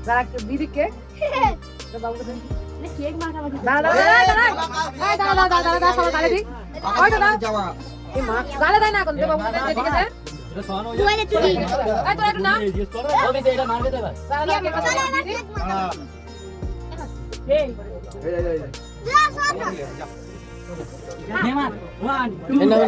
দাঁড়া দিদি কেক বাবুকে দেন কেক মাখামাখি দাঁড়া সবাই গালে দিই ওই তো দাও এই মা গালে দেয় না এখন দে বাবুকে দেন দিদিকে দেন দুয়ালে তুই এই তো একটু না ওই যে এটা মারবে দেবা দাঁড়া কেক মাখা দিদি এই নেমাত 1 2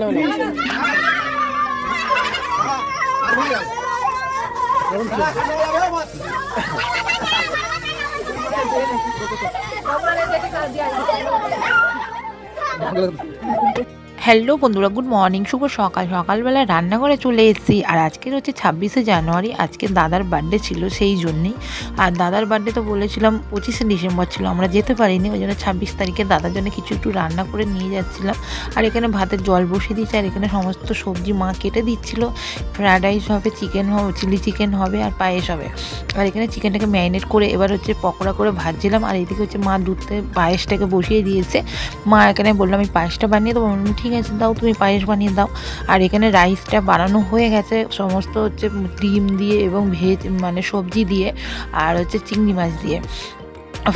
হ্যালো বন্ধুরা, গুড মর্নিং, শুভ সকাল। সকালবেলা রান্নাঘরে চলে এসেছি। আর আজকের হচ্ছে 26শে জানুয়ারি, আজকে দাদার বার্থডে ছিল, সেই জন্যেই। আর দাদার বার্থডে তো বলেছিলাম 25শে ডিসেম্বর ছিল, আমরা যেতে পারিনি, ওই জন্য 26 তারিখে দাদার জন্য কিছু একটু রান্না করে নিয়ে যাচ্ছিলাম। আর এখানে ভাতের জল বসিয়ে দিয়েছি, আর এখানে সমস্ত সবজি মা কেটে দিচ্ছিল। ফ্রায়েড রাইস হবে, চিকেন হবে, চিলি চিকেন হবে, আর পায়েস হবে। আর এখানে চিকেনটাকে ম্যারিনেট করে এবার হচ্ছে পকোড়া করে ভাজছিলাম। আর এইদিকে হচ্ছে মা দুধে পায়েসটাকে বসিয়ে দিয়েছে। মা এখানে বললাম আমি পায়েসটা বানিয়ে দেবো, ঠিক আছে দাও, তুমি পায়েস বানিয়ে দাও। আর এখানে রাইসটা বানানো হয়ে গেছে, সমস্ত হচ্ছে ডিম দিয়ে এবং ভেজ মানে সবজি দিয়ে আর হচ্ছে চিংড়ি মাছ দিয়ে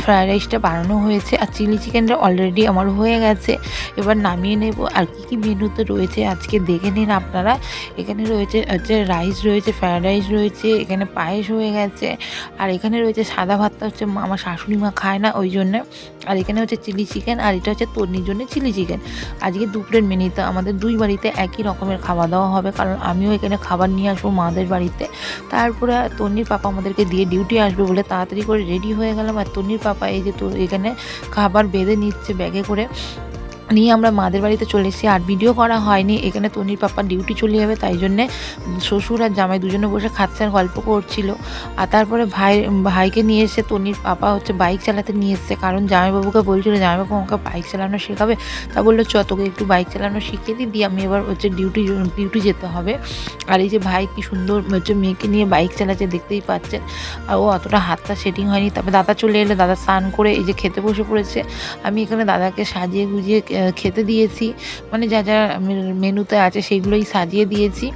ফ্রায়েড রাইসটা বানানো হয়েছে। আর চিলি চিকেনটা অলরেডি আমার হয়ে গেছে, এবার নামিয়ে নেব। আর কী মেনুতে রয়েছে আজকে দেখে নিন আপনারা। এখানে রয়েছে হচ্ছে রাইস রয়েছে, ফ্রায়েড রাইস রয়েছে, এখানে পায়েস হয়ে গেছে। আর এখানে রয়েছে সাদা ভাতটা হচ্ছে আমার শাশুড়ি মা খায় না, ওই জন্যে। আর এখানে হচ্ছে চিলি চিকেন, আর এটা হচ্ছে তন্নির জন্য চিলি চিকেন। আজকে দুপুরের মেনুতে আমাদের দুই বাড়িতে একই রকমের খাওয়া দাওয়া হবে, কারণ আমিও এখানে খাবার নিয়ে আসবো মাদের বাড়িতে। তারপরে তন্নির পাপা আমাদেরকে দিয়ে ডিউটি আসবে বলে তাড়াতাড়ি করে রেডি হয়ে গেলাম। আর তন্নির পাপা এই যে তো এখানে খাবার বেঁধে নিচ্ছে ব্যাগে করে, নিয়ে আমরা মাদের বাড়িতে চলে এসেছি। আর ভিডিও করা হয়নি, এখানে তনির পাপা ডিউটি চলে যাবে, তাই জন্যে শ্বশুর আর জামাই দুজনে বসে খাচ্ছে আর গল্প করছিল। আর তারপরে ভাইকে নিয়ে এসে তনির পাপা হচ্ছে বাইক চালাতে নিয়ে এসছে, কারণ জামাইবাবুকে বলছিল জামাইবাবু আমাকে বাইক চালানো শেখাবে। তা বললো চ তোকে একটু বাইক চালানো শিখিয়ে দিই, আমি এবার হচ্ছে ডিউটি যেতে হবে। আর এই যে ভাই কি সুন্দর হচ্ছে মেয়েকে নিয়ে বাইক চালাচ্ছে, দেখতেই পাচ্ছেন। আর ও অতটা হাতটা সেটিং হয়নি। তারপরে দাদা চলে এলো, দাদা স্নান করে এই যে খেতে বসে পড়েছে। আমি এখানে দাদাকে সাজিয়ে গুজিয়ে খেতে দিয়েছি, মানে যা যা মেনুতে আছে সেগুলোই সাজিয়ে দিয়েছি,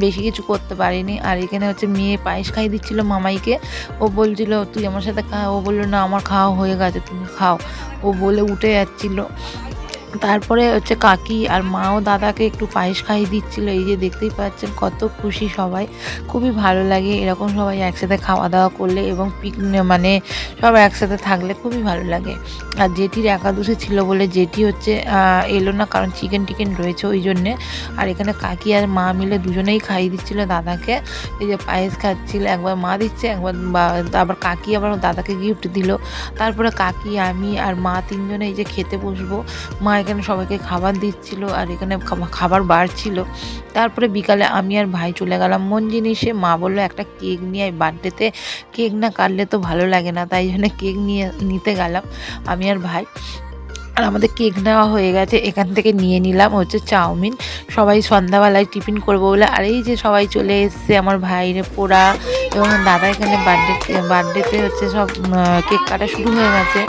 বেশি কিছু করতে পারিনি। আর এখানে হচ্ছে মেয়ে পায়েস খাইয়ে দিচ্ছিল মামাইকে, ও বলছিল তুই আমার সাথে খা, ও বললো না আমার খাওয়া হয়ে গেছে তুমি খাও, ও বলে উঠে যাচ্ছিলো। তারপরে হচ্ছে কাকি আর মাও দাদাকে একটু পায়েস খাইয়ে দিচ্ছিলো। এই যে দেখতেই পাচ্ছেন কত খুশি সবাই, খুবই ভালো লাগে এরকম সবাই একসাথে খাওয়া দাওয়া করলে এবং মানে সব একসাথে থাকলে খুবই ভালো লাগে। আর জেঠির একাদশী ছিল বলে জেঠি হচ্ছে এলো না, কারণ চিকেন টিকেন রয়েছে ওই জন্যে। আর এখানে কাকি আর মা মিলে দুজনেই খাইয়ে দিচ্ছিলো দাদাকে, এই যে পায়েস খাচ্ছিল, একবার মা দিচ্ছে একবার আবার কাকি আবার দাদাকে গিফট দিল। তারপরে কাকি আমি আর মা তিনজনে এই যে খেতে বসবো। মা এখানে সবাইকে খাবার দিচ্ছিল আর এখানে খাবার বাড়ছিল। তারপরে বিকালে আমি আর ভাই চলে গেলাম মন জিনিসে। মা বললো একটা কেক নিয়ে, বার্থডেতে কেক না কাটলে তো ভালো লাগে না, তাই জন্য কেক নিতে গেলাম আমি আর ভাই। আর আমাদের কেক নেওয়া হয়ে গেছে, এখান থেকে নিয়ে নিলাম হচ্ছে চাউমিন, সবাই সন্ধ্যাবেলায় টিফিন করবো বলে। আর এই যে সবাই চলে এসছে, আমার ভাইরে পোড়া এবং দাদা এখানে বার্থডেতে হচ্ছে সব কেক কাটা শুরু হয়ে গেছে।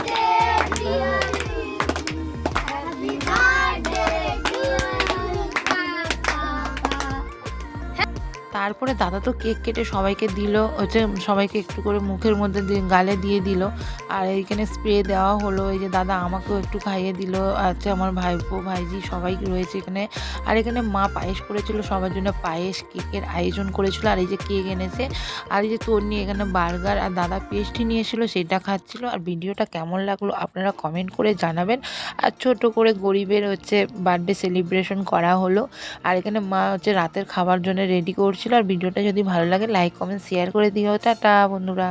তারপরে দাদা তো কেক কেটে সবাইকে দিল, হচ্ছে সবাইকে একটু করে মুখের মধ্যে গালে দিয়ে দিল। আর এইখানে স্প্রে দেওয়া হলো, এই যে দাদা আমাকেও একটু খাইয়ে দিল। আচ্ছা আমার ভাইপো ভাইজি সবাই রয়েছে এখানে। আর এখানে মা পায়েস করেছিল, সবার জন্য পায়েস কেকের আয়োজন করেছিল। আর এই যে কেক এনেছে, আর এই যে তন্নি এখানে বার্গার আর দাদা পেস্ট্রি নিয়ে এসেছিলো, সেটা খাচ্ছিল। আর ভিডিওটা কেমন লাগলো আপনারা কমেন্ট করে জানাবেন। আর ছোট করে গরিবের হচ্ছে বার্থডে সেলিব্রেশন করা হলো। আর এখানে মা হচ্ছে রাতের খাবার জন্য রেডি করছিল। আর ভিডিওটা যদি ভালো লাগে লাইক কমেন্ট শেয়ার করে দিও। টাটা বন্ধুরা।